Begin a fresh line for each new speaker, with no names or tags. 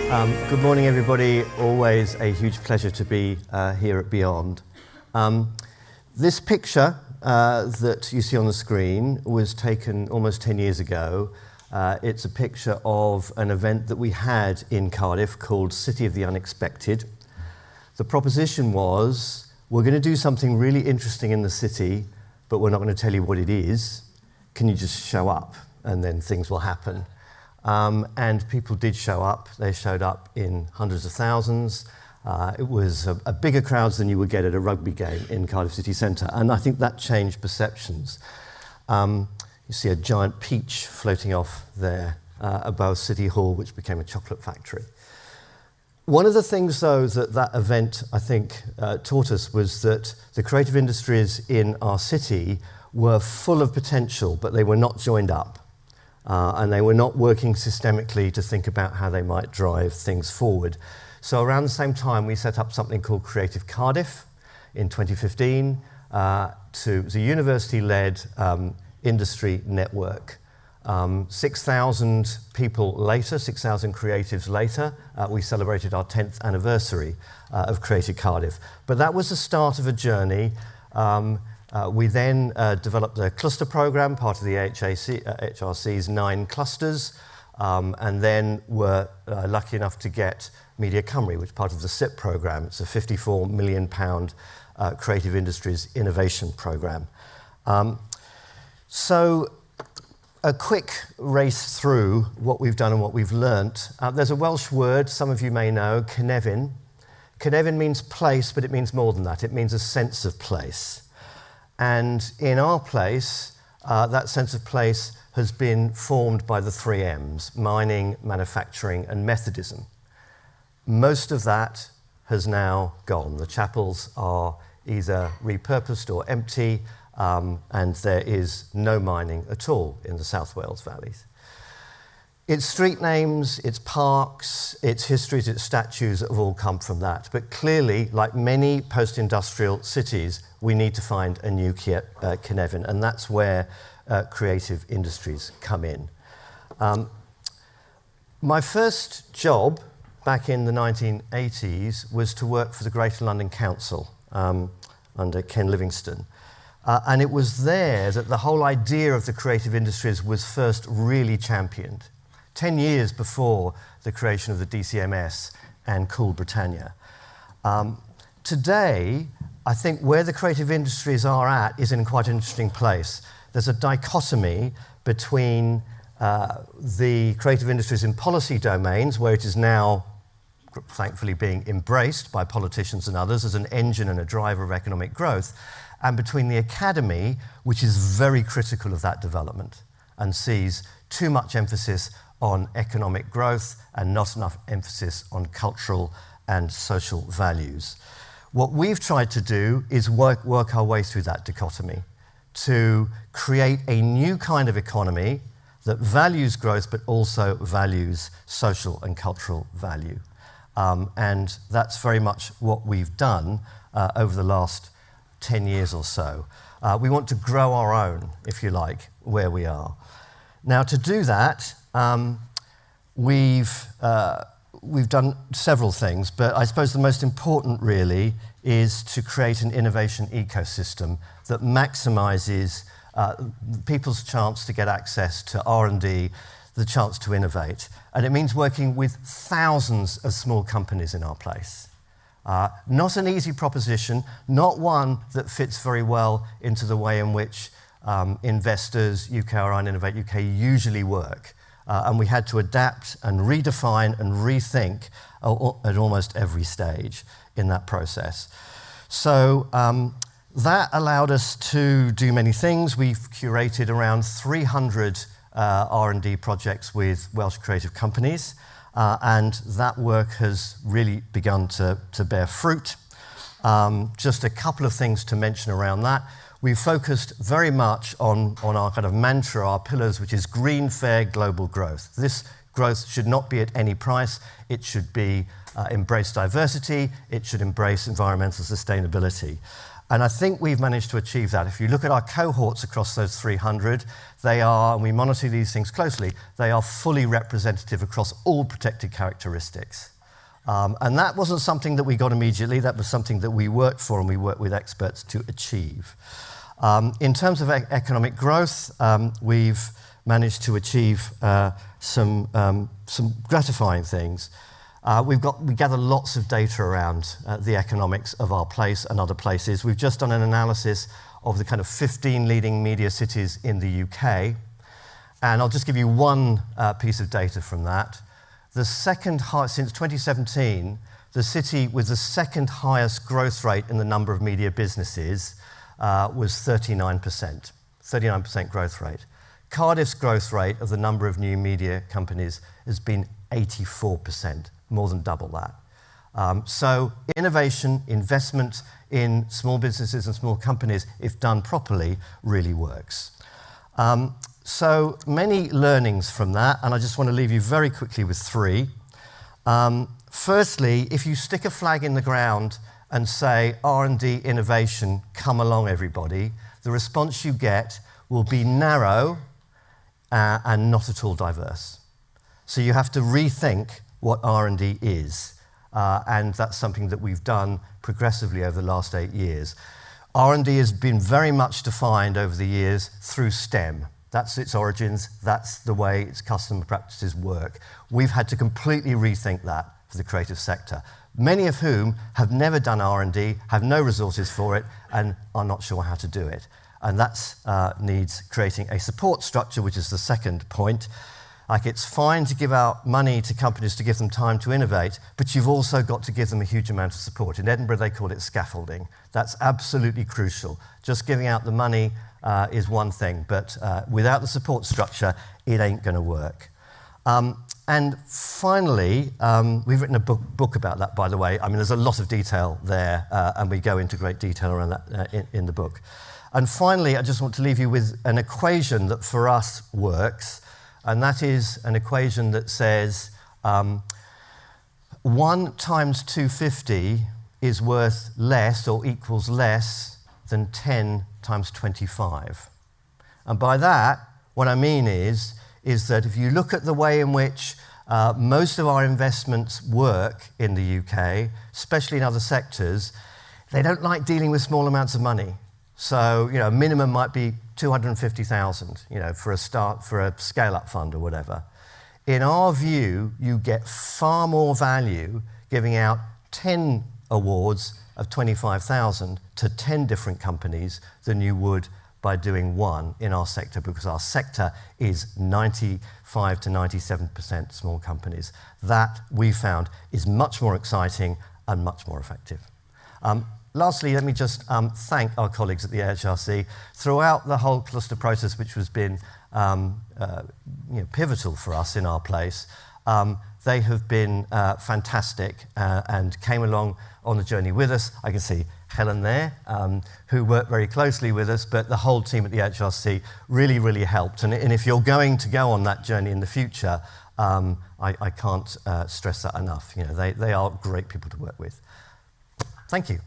Good morning, everybody. Always a huge pleasure to be here at Beyond. This picture that you see on the screen was taken almost 10 years ago. It's a picture of an event that we had in Cardiff called City of the Unexpected. The proposition was, we're going to do something really interesting in the city, but we're not going to tell you what it is. Can you just show up and then things will happen? And people did show up. They showed up in hundreds of thousands. It was a bigger crowds than you would get at a rugby game in Cardiff City Centre, and I think that changed perceptions. You see a giant peach floating off there above City Hall, which became a chocolate factory. One of the things, though, that event, I think, taught us was that the creative industries in our city were full of potential, but they were not joined up. And they were not working systemically to think about how they might drive things forward. So around the same time, we set up something called Creative Cardiff in 2015. It was a university-led industry network. 6,000 people later, 6,000 creatives later, we celebrated our 10th anniversary of Creative Cardiff. But that was the start of a journey. We then developed the cluster program, part of the AHRC's 9 clusters, and then were lucky enough to get Media Cymru, which is part of the SIP program. It's a £54 million creative industries innovation program. So a quick race through what we've done and what we've learnt. There's a Welsh word, some of you may know, cynefin. Cynefin means place, but it means more than that. It means a sense of place. And in our place, that sense of place has been formed by the 3 M's, mining, manufacturing, and Methodism. Most of that has now gone. The chapels are either repurposed or empty, and there is no mining at all in the South Wales valleys. Its street names, its parks, its histories, its statues have all come from that. But clearly, like many post-industrial cities, we need to find a new cynefin, and that's where creative industries come in. My first job back in the 1980s was to work for the Greater London Council under Ken Livingstone. And it was there that the whole idea of the creative industries was first really championed. 10 years before the creation of the DCMS and Cool Britannia. Today, I think where the creative industries are at is in quite an interesting place. There's a dichotomy between the creative industries in policy domains, where it is now, thankfully, being embraced by politicians and others as an engine and a driver of economic growth, and between the academy, which is very critical of that development and sees too much emphasis on economic growth and not enough emphasis on cultural and social values. What we've tried to do is work our way through that dichotomy to create a new kind of economy that values growth but also values social and cultural value. And that's very much what we've done over the last 10 years or so. We want to grow our own, if you like, where we are. Now, to do that, we've done several things, but I suppose the most important really is to create an innovation ecosystem that maximizes people's chance to get access to R&D, the chance to innovate. And it means working with thousands of small companies in our place. Not an easy proposition, not one that fits very well into the way in which investors, UKRI and Innovate UK usually work. And we had to adapt and redefine and rethink at almost every stage in that process. So that allowed us to do many things. We've curated around 300 R&D projects with Welsh creative companies, and that work has really begun to bear fruit. Just a couple of things to mention around that. We focused very much on our kind of mantra, our pillars, which is green, fair, global growth. This growth should not be at any price. It should be embrace diversity. It should embrace environmental sustainability. And I think we've managed to achieve that. If you look at our cohorts across those 300, they are, and we monitor these things closely, they are fully representative across all protected characteristics. And that wasn't something that we got immediately, that was something that we worked for and we worked with experts to achieve. In terms of economic growth, we've managed to achieve some gratifying things. We gather lots of data around the economics of our place and other places. We've just done an analysis of the kind of 15 leading media cities in the UK. And I'll just give you one piece of data from that. The second highest, since 2017, the city with the second highest growth rate in the number of media businesses was 39% growth rate. Cardiff's growth rate of the number of new media companies has been 84%, more than double that. So innovation, investment in small businesses and small companies, if done properly, really works. So many learnings from that, and I just want to leave you very quickly with three. Firstly, if you stick a flag in the ground and say, R&D innovation, come along everybody, the response you get will be narrow and not at all diverse. So you have to rethink what R&D is, and that's something that we've done progressively over the last 8 years. R&D has been very much defined over the years through STEM. That's its origins, that's the way its customer practices work. We've had to completely rethink that for the creative sector, many of whom have never done R&D, have no resources for it, and are not sure how to do it. And that needs creating a support structure, which is the second point. Like, it's fine to give out money to companies to give them time to innovate, but you've also got to give them a huge amount of support. In Edinburgh, they call it scaffolding. That's absolutely crucial. Just giving out the money is one thing, but without the support structure, it ain't going to work. And finally, we've written a book about that, by the way. I mean, there's a lot of detail there, and we go into great detail around that in the book. And finally, I just want to leave you with an equation that for us works, and that is an equation that says 1 times 250 is worth less or equals less than 10 times 25. And by that, what I mean is that if you look at the way in which most of our investments work in the UK, especially in other sectors, they don't like dealing with small amounts of money. So, a minimum might be 250,000, for a scale-up fund or whatever. In our view, you get far more value giving out 10 awards of 25,000 to 10 different companies than you would by doing one in our sector, because our sector is 95 to 97% small companies. That, we found, is much more exciting and much more effective. Lastly, let me just thank our colleagues at the AHRC. Throughout the whole Clwstwr process, which has been pivotal for us in our place, they have been fantastic and came along on the journey with us. I can see Helen there, who worked very closely with us, but the whole team at the AHRC really, really helped. And if you're going to go on that journey in the future, I can't stress that enough. They are great people to work with. Thank you.